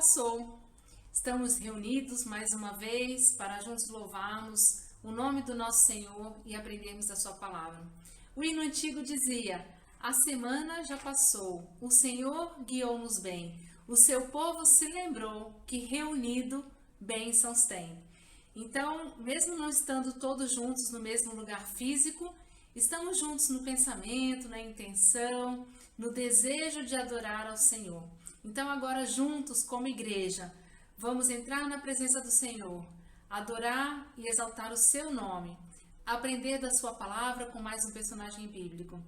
passou. Estamos reunidos mais uma vez para juntos louvarmos o nome do nosso Senhor e aprendermos a sua palavra. O hino antigo dizia: a semana já passou, o Senhor guiou-nos bem, o seu povo se lembrou que reunido bênçãos tem. Então, mesmo não estando todos juntos no mesmo lugar físico, estamos juntos no pensamento, na intenção, no desejo de adorar ao Senhor. Então, agora juntos como igreja, vamos entrar na presença do Senhor, adorar e exaltar o seu nome, aprender da sua palavra com mais um personagem bíblico.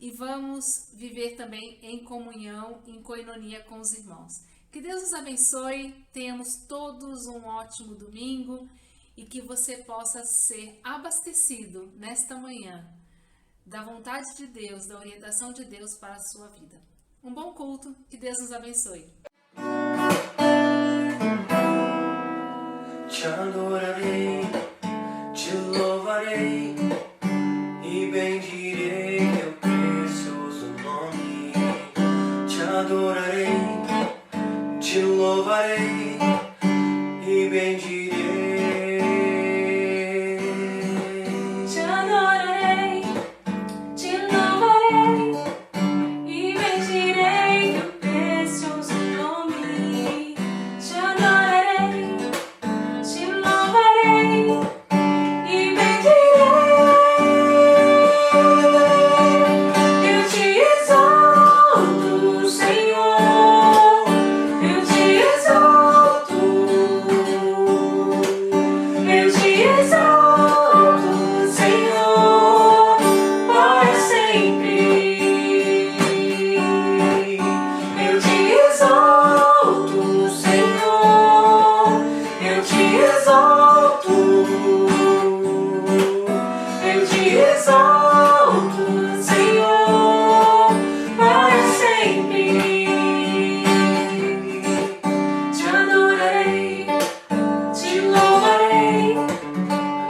E vamos viver também em comunhão, em coinonia com os irmãos. Que Deus nos abençoe, tenhamos todos um ótimo domingo e que você possa ser abastecido nesta manhã da vontade de Deus, da orientação de Deus para a sua vida. Um bom culto, que Deus nos abençoe. Te adorarei, te louvarei e bendirei teu precioso nome. Te adorarei, te louvarei e bendirei. Te adorarei, te louvarei e bendirei teu precioso nome. Te adorarei, te louvarei e bendirei. Eu te exalto, Senhor, eu te exalto, Senhor, para sempre. Eu te exalto, Senhor, eu te exalto, Senhor, para sempre. Te adorarei, te louvarei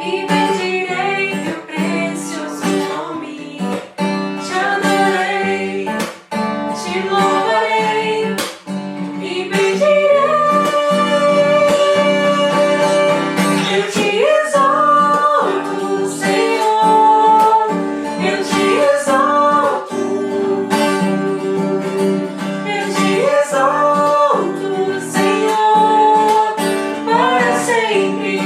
e bendirei teu precioso nome. Te adorarei, te louvarei e bendirei. Eu te exalto, Senhor, eu te exalto, Senhor, para sempre.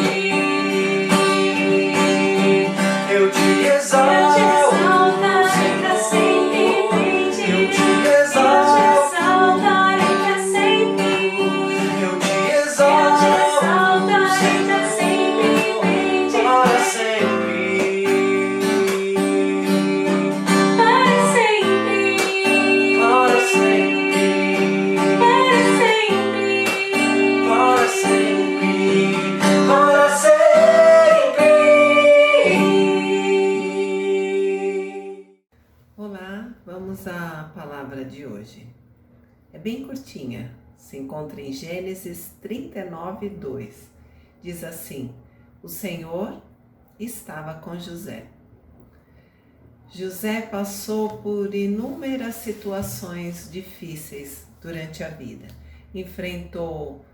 Eu te exalto, Exaltarei pra sempre, eu te exalto, exaltarei pra sempre, eu te exaltarei pra sempre, para sempre, para sempre, para sempre, para sempre, para sempre, para sempre. Olá, vamos à palavra de hoje. É bem curtinha, se encontra em Gênesis 39, 2. Diz assim: o Senhor estava com José. José passou por inúmeras situações difíceis durante a vida. Enfrentou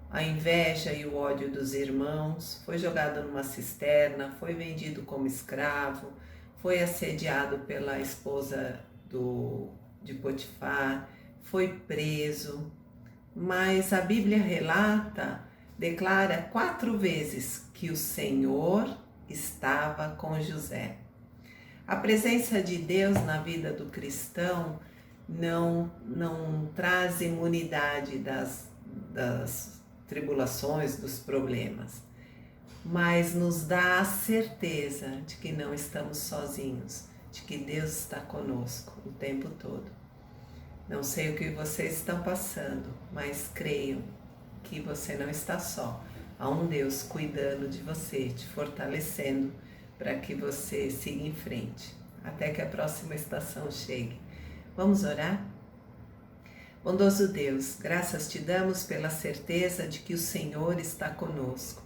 a inveja e o ódio dos irmãos, foi jogado numa cisterna, foi vendido como escravo, foi assediado pela esposa de Potifar, foi preso. Mas a Bíblia declara 4 vezes que o Senhor estava com José. A presença de Deus na vida do cristão não traz imunidade das tribulações, dos problemas, mas nos dá a certeza de que não estamos sozinhos, de que Deus está conosco o tempo todo. Não sei o que vocês estão passando, mas creiam que você não está só. Há um Deus cuidando de você, te fortalecendo para que você siga em frente, até que a próxima estação chegue. Vamos orar? Bondoso Deus, graças te damos pela certeza de que o Senhor está conosco.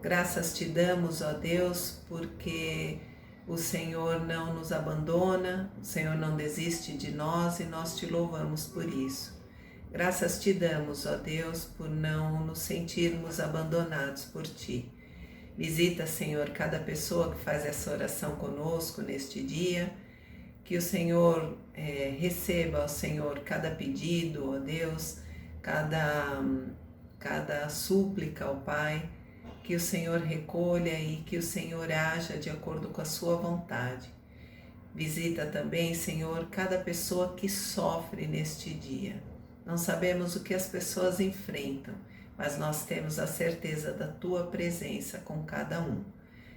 Graças te damos, ó Deus, porque o Senhor não nos abandona, o Senhor não desiste de nós e nós te louvamos por isso. Graças te damos, ó Deus, por não nos sentirmos abandonados por ti. Visita, Senhor, cada pessoa que faz essa oração conosco neste dia. Que o Senhor receba, ó Senhor, cada pedido, ó Deus, cada súplica, ó Pai. Que o Senhor recolha e que o Senhor haja de acordo com a sua vontade. Visita também, Senhor, cada pessoa que sofre neste dia. Não sabemos o que as pessoas enfrentam, mas nós temos a certeza da tua presença com cada um.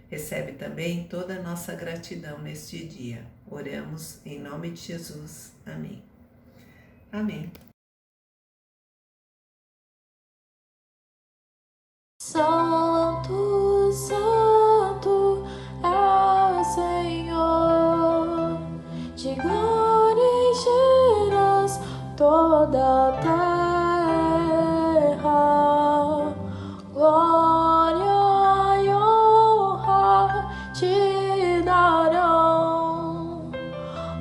Recebe também toda a nossa gratidão neste dia. Oramos em nome de Jesus. Amém. Amém. Santo, Santo é o Senhor, de glória encherás toda a terra. Glória e honra te darão,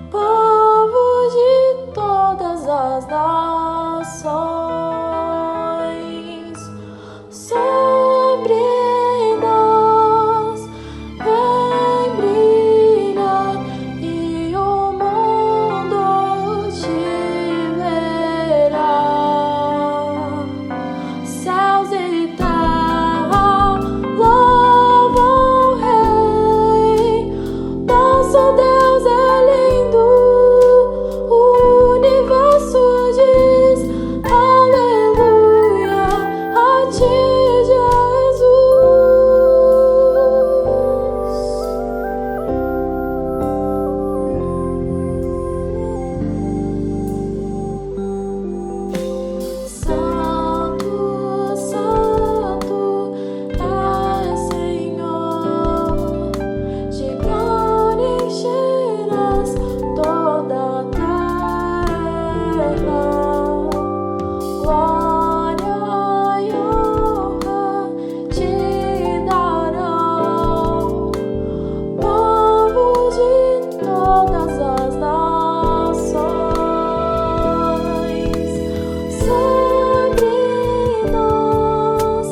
povo de todas as nações. Sobre nós vem brilhar e o mundo te verá. Céus e terra louvam o Rei. Nosso Deus é lindo. O universo diz aleluia a ti, Santo, Santo é Senhor, de glória encherás toda a terra. Glória e honra te darão, povo de todas as nações. Sobre nós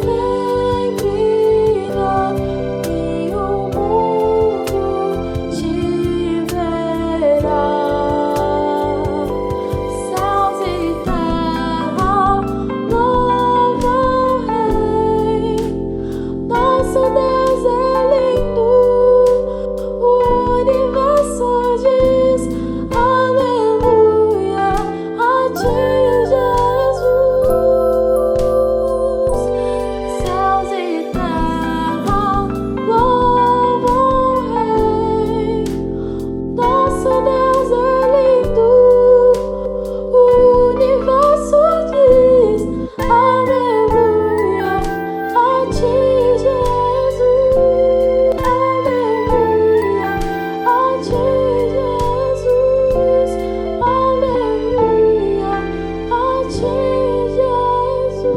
vem brilhar e o mundo te verá. Céus e terra louvam o Rei. Nosso Deus é lindo. O universo diz aleluia a ti, Jesus. Céus e terra louvam o Rei. Nosso Deus é lindo. O universo diz aleluia a ti, Jesus. Aleluia a ti, Jesus. Aleluia a ti, Jesus.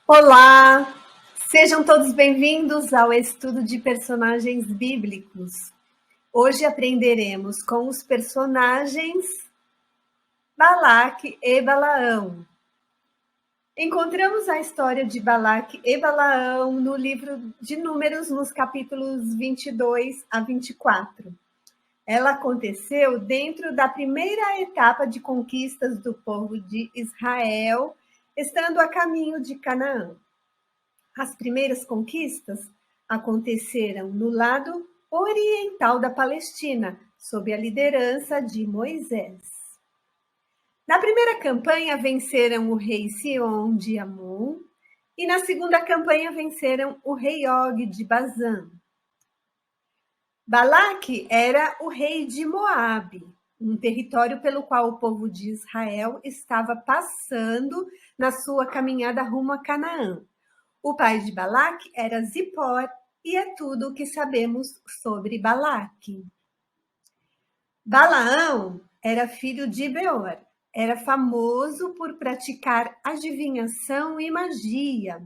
Olá! Sejam todos bem-vindos ao estudo de personagens bíblicos. Hoje aprenderemos com os personagens Balaque e Balaão. Encontramos a história de Balaque e Balaão no livro de Números, nos capítulos 22 a 24. Ela aconteceu dentro da primeira etapa de conquistas do povo de Israel, estando a caminho de Canaã. As primeiras conquistas aconteceram no lado oriental da Palestina, sob a liderança de Moisés. Na primeira campanha venceram o rei Sion de Amon e na segunda campanha venceram o rei Og de Bazã. Balaque era o rei de Moabe, um território pelo qual o povo de Israel estava passando na sua caminhada rumo a Canaã. O pai de Balaque era Zippor, e é tudo o que sabemos sobre Balaque. Balaão era filho de Beor. Era famoso por praticar adivinhação e magia.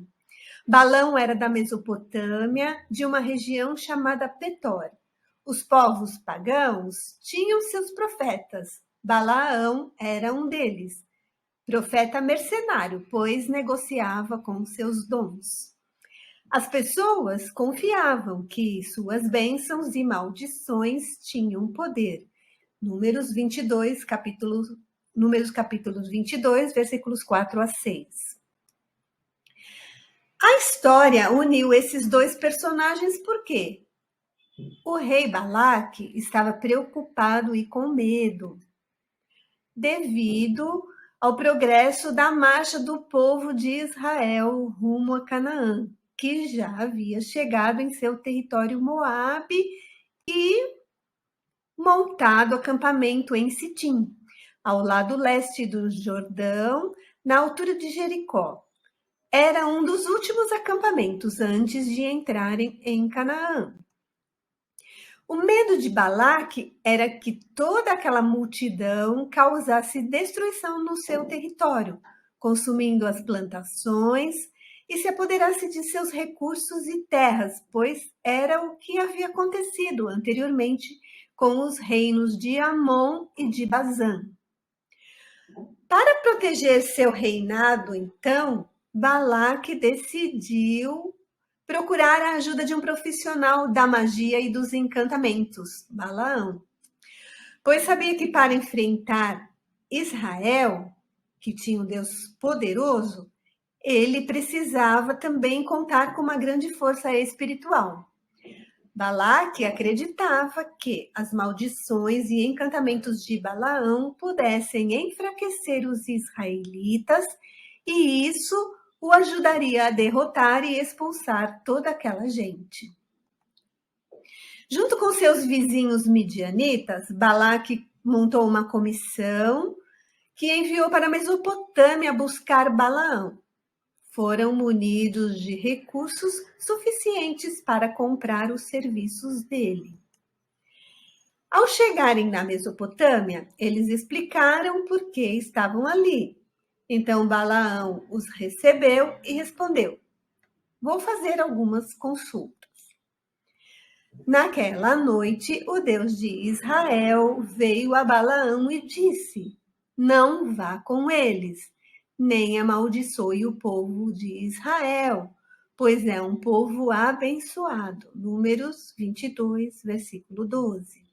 Balão era da Mesopotâmia, de uma região chamada Petor. Os povos pagãos tinham seus profetas. Balaão era um deles. Profeta mercenário, pois negociava com seus dons. As pessoas confiavam que suas bênçãos e maldições tinham poder. Números capítulos 22, versículos 4 a 6. A história uniu esses dois personagens por quê? O rei Balaque estava preocupado e com medo, devido ao progresso da marcha do povo de Israel rumo a Canaã, que já havia chegado em seu território Moabe e montado acampamento em Sitim, ao lado leste do Jordão, na altura de Jericó. Era um dos últimos acampamentos antes de entrarem em Canaã. O medo de Balaque era que toda aquela multidão causasse destruição no seu território, consumindo as plantações e se apoderasse de seus recursos e terras, pois era o que havia acontecido anteriormente com os reinos de Amon e de Bazã. Para proteger seu reinado, então, Balaque decidiu procurar a ajuda de um profissional da magia e dos encantamentos, Balaão, pois sabia que para enfrentar Israel, que tinha um Deus poderoso, ele precisava também contar com uma grande força espiritual. Balaque acreditava que as maldições e encantamentos de Balaão pudessem enfraquecer os israelitas e isso o ajudaria a derrotar e expulsar toda aquela gente. Junto com seus vizinhos midianitas, Balaque montou uma comissão que enviou para a Mesopotâmia buscar Balaão. Foram munidos de recursos suficientes para comprar os serviços dele. Ao chegarem na Mesopotâmia, eles explicaram por que estavam ali. Então Balaão os recebeu e respondeu: vou fazer algumas consultas. Naquela noite, o Deus de Israel veio a Balaão e disse: não vá com eles, nem amaldiçoe o povo de Israel, pois é um povo abençoado. Números 22, versículo 12.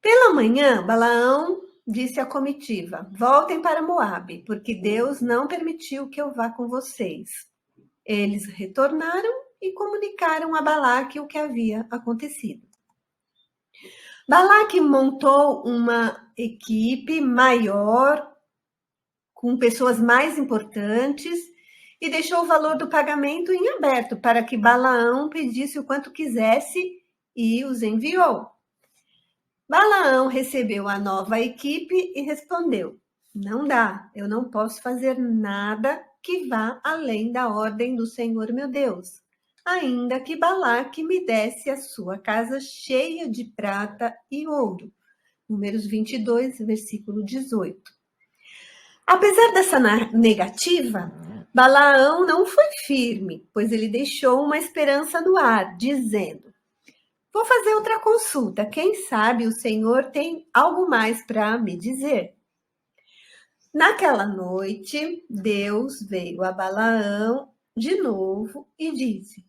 Pela manhã, Balaão disse à comitiva: voltem para Moabe, porque Deus não permitiu que eu vá com vocês. Eles retornaram e comunicaram a Balaque o que havia acontecido. Balaque montou uma equipe maior, com pessoas mais importantes, e deixou o valor do pagamento em aberto para que Balaão pedisse o quanto quisesse e os enviou. Balaão recebeu a nova equipe e respondeu: não dá, eu não posso fazer nada que vá além da ordem do Senhor meu Deus, ainda que Balaque me desse a sua casa cheia de prata e ouro. Números 22, versículo 18. Apesar dessa negativa, Balaão não foi firme, pois ele deixou uma esperança no ar, dizendo: vou fazer outra consulta, quem sabe o Senhor tem algo mais para me dizer. Naquela noite, Deus veio a Balaão de novo e disse: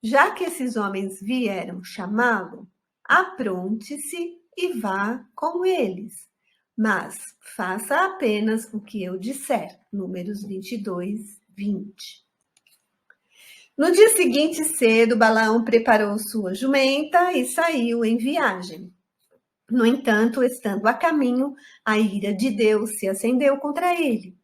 já que esses homens vieram chamá-lo, apronte-se e vá com eles, mas faça apenas o que eu disser. Números 22, 20. No dia seguinte, cedo, Balaão preparou sua jumenta e saiu em viagem. No entanto, estando a caminho, a ira de Deus se acendeu contra ele.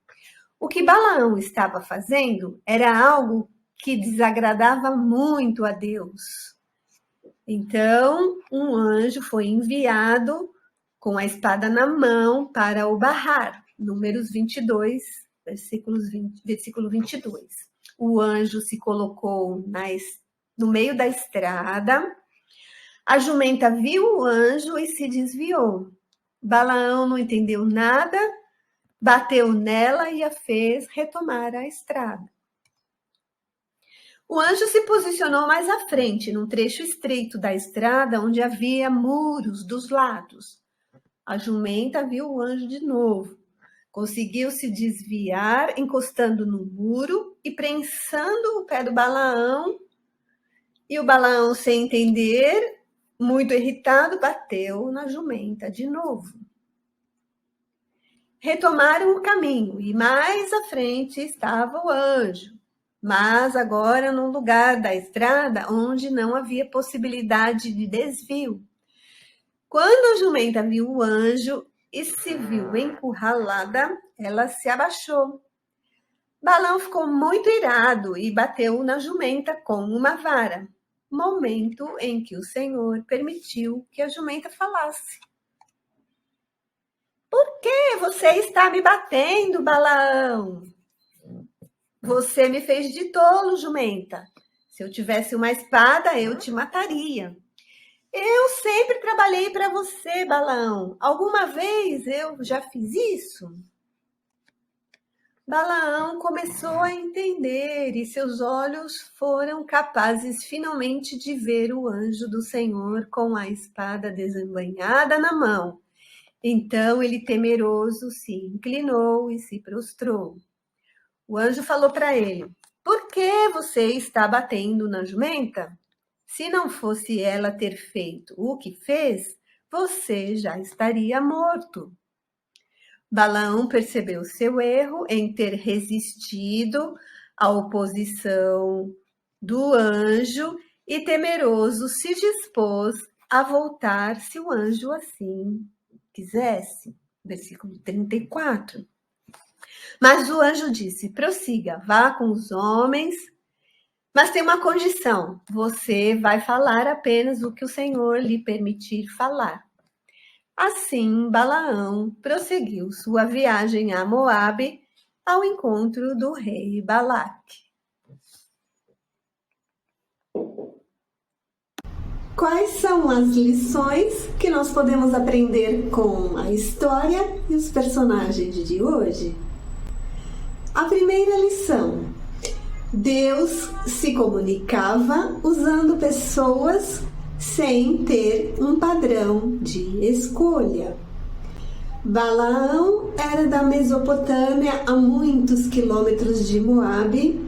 O que Balaão estava fazendo era algo que desagradava muito a Deus. Então, um anjo foi enviado com a espada na mão para o barrar. Números 22, versículo 22. O anjo se colocou no meio da estrada. A jumenta viu o anjo e se desviou. Balaão não entendeu nada, bateu nela e a fez retomar a estrada. O anjo se posicionou mais à frente, num trecho estreito da estrada onde havia muros dos lados. A jumenta viu o anjo de novo. Conseguiu se desviar, encostando no muro e prensando o pé do Balaão. E o Balaão, sem entender, muito irritado, bateu na jumenta de novo. Retomaram o caminho e mais à frente estava o anjo, mas agora num lugar da estrada onde não havia possibilidade de desvio. Quando a jumenta viu o anjo e se viu encurralada, ela se abaixou. Balaão ficou muito irado e bateu na jumenta com uma vara, momento em que o Senhor permitiu que a jumenta falasse. Por que você está me batendo, Balaão? Você me fez de tolo, jumenta. Se eu tivesse uma espada, eu te mataria. Eu sempre trabalhei para você, Balaão. Alguma vez eu já fiz isso? Balaão começou a entender e seus olhos foram capazes finalmente de ver o anjo do Senhor com a espada desembainhada na mão. Então ele, temeroso, se inclinou e se prostrou. O anjo falou para ele: por que você está batendo na jumenta? Se não fosse ela ter feito o que fez, você já estaria morto. Balaão percebeu seu erro em ter resistido à oposição do anjo e, temeroso, se dispôs a voltar se o anjo assim quisesse. Versículo 34. Mas o anjo disse: prossiga, vá com os homens, mas tem uma condição: você vai falar apenas o que o Senhor lhe permitir falar. Assim, Balaão prosseguiu sua viagem a Moabe ao encontro do rei Balaque. Quais são as lições que nós podemos aprender com a história e os personagens de hoje? A primeira lição: Deus se comunicava usando pessoas sem ter um padrão de escolha. Balaão era da Mesopotâmia, a muitos quilômetros de Moabe.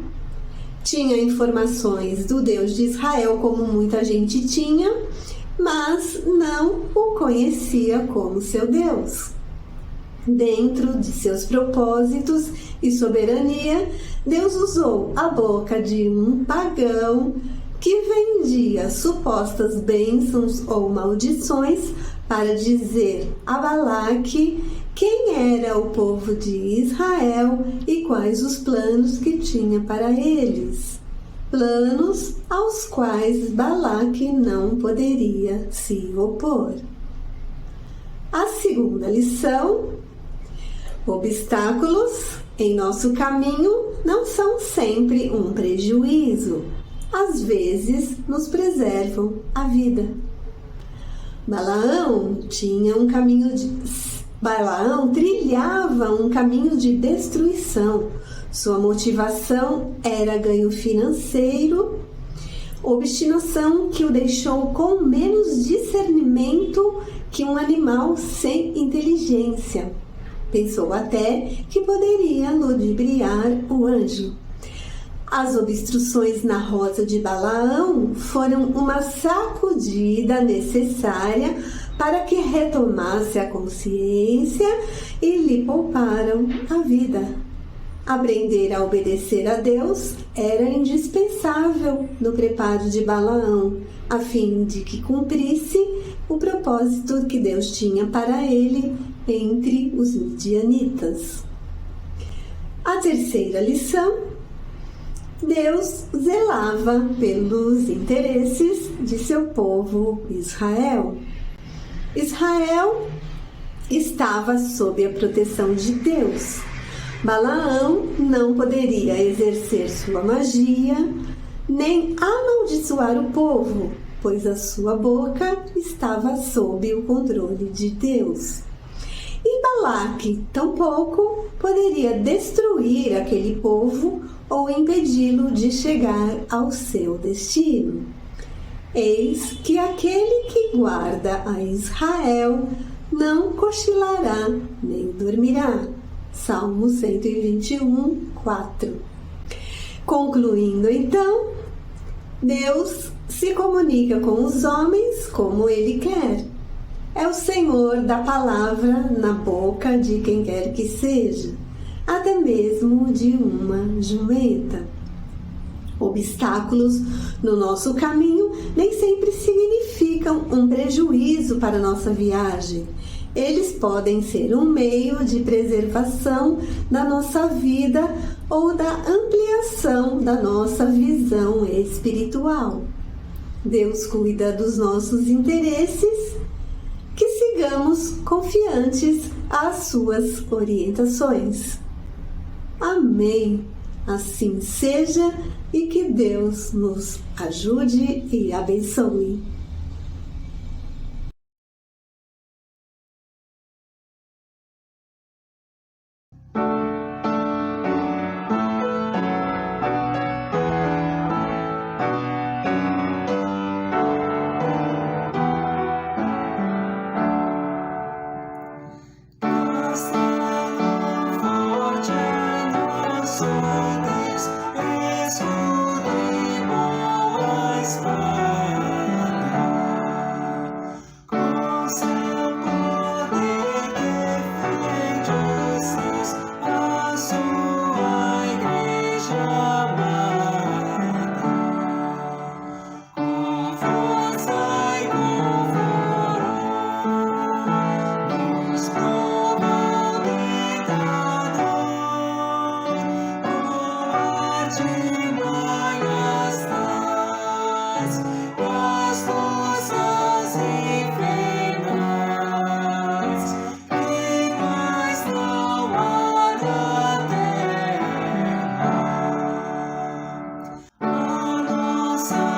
Tinha informações do Deus de Israel, como muita gente tinha, mas não o conhecia como seu Deus. Dentro de seus propósitos e soberania, Deus usou a boca de um pagão que vendia supostas bênçãos ou maldições para dizer a Balaque quem era o povo de Israel e quais os planos que tinha para eles. Planos aos quais Balaque não poderia se opor. A segunda lição: obstáculos em nosso caminho não são sempre um prejuízo. Às vezes nos preservam a vida. Balaão trilhava um caminho de destruição. Sua motivação era ganho financeiro, obstinação que o deixou com menos discernimento que um animal sem inteligência. Pensou até que poderia ludibriar o anjo. As obstruções na rota de Balaão foram uma sacudida necessária para que retomasse a consciência e lhe pouparam a vida. Aprender a obedecer a Deus era indispensável no preparo de Balaão, a fim de que cumprisse o propósito que Deus tinha para ele entre os midianitas. A terceira lição: Deus zelava pelos interesses de seu povo Israel. Israel estava sob a proteção de Deus. Balaão não poderia exercer sua magia, nem amaldiçoar o povo, pois a sua boca estava sob o controle de Deus. E Balaque tampouco poderia destruir aquele povo ou impedi-lo de chegar ao seu destino. Eis que aquele que guarda a Israel não cochilará nem dormirá. Salmo 121, 4. Concluindo então, Deus se comunica com os homens como Ele quer. É o Senhor da palavra na boca de quem quer que seja, até mesmo de uma jumenta. Obstáculos no nosso caminho nem sempre significam um prejuízo para nossa viagem. Eles podem ser um meio de preservação da nossa vida ou da ampliação da nossa visão espiritual. Deus cuida dos nossos interesses, que sigamos confiantes às suas orientações. Amém. Assim seja e que Deus nos ajude e abençoe. nossa